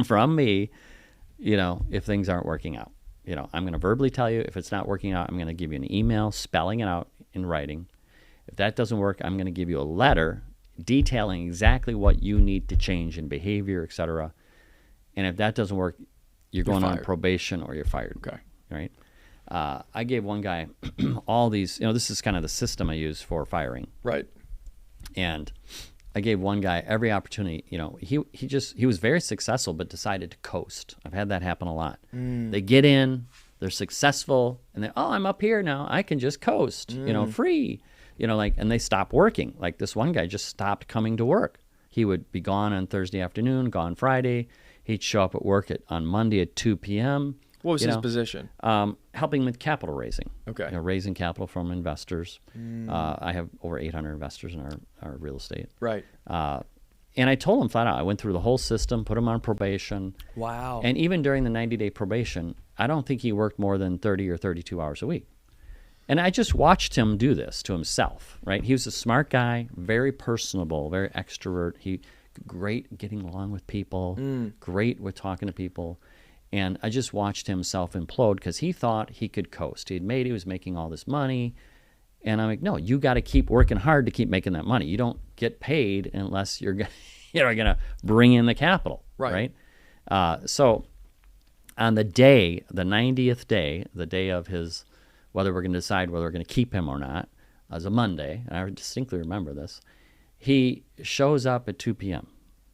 from me, if things aren't working out. I'm going to verbally tell you if it's not working out. I'm going to give you an email spelling it out in writing. If that doesn't work, I'm going to give you a letter detailing exactly what you need to change in behavior, etc. And if that doesn't work, you're going on probation or you're fired. Okay. Right? I gave one guy all these, this is kind of the system I use for firing. Right. And I gave one guy every opportunity. He was very successful, but decided to coast. I've had that happen a lot. They get in, they're successful, and I'm up here now. I can just coast, free, and they stop working. Like this one guy just stopped coming to work. He would be gone on Thursday afternoon, gone Friday. He'd show up at work on Monday at 2 p.m. What was his position? Helping with capital raising. Okay. Raising capital from investors. I have over 800 investors in our real estate. Right. And I told him flat out, I went through the whole system, put him on probation. Wow. And even during the 90-day probation, I don't think he worked more than 30 or 32 hours a week. And I just watched him do this to himself, right? He was a smart guy, very personable, very extrovert. He great getting along with people, great with talking to people. And I just watched him self-implode because he thought he could coast. He was making all this money. And I'm like, no, you got to keep working hard to keep making that money. You don't get paid unless you're going to bring in the capital, right? So on the 90th day, the day of his, whether we're going to decide whether we're going to keep him or not, as a Monday, and I distinctly remember this, he shows up at 2 p.m.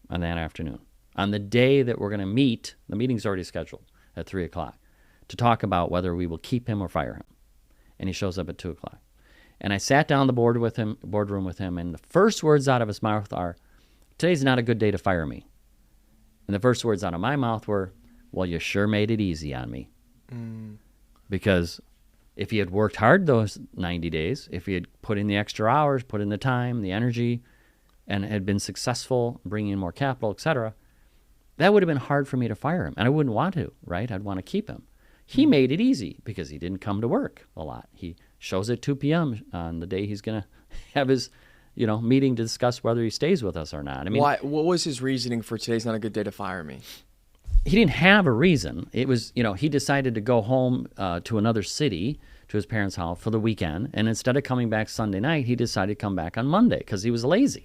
on that afternoon. On the day that we're going to meet, the meeting's already scheduled at 3 o'clock, to talk about whether we will keep him or fire him. And he shows up at 2 o'clock. And I sat down in the boardroom with him, and the first words out of his mouth are, "Today's not a good day to fire me." And the first words out of my mouth were, "Well, you sure made it easy on me." Because if he had worked hard those 90 days, if he had put in the extra hours, put in the time, the energy, and had been successful bringing in more capital, etc., that would have been hard for me to fire him. And I wouldn't want to, right? I'd want to keep him. He made it easy because he didn't come to work a lot. He shows at 2 p.m. on the day he's going to have his, meeting to discuss whether he stays with us or not. I mean, what was his reasoning for today's not a good day to fire me? He didn't have a reason. It was, he decided to go home to another city, to his parents' house for the weekend. And instead of coming back Sunday night, he decided to come back on Monday because he was lazy.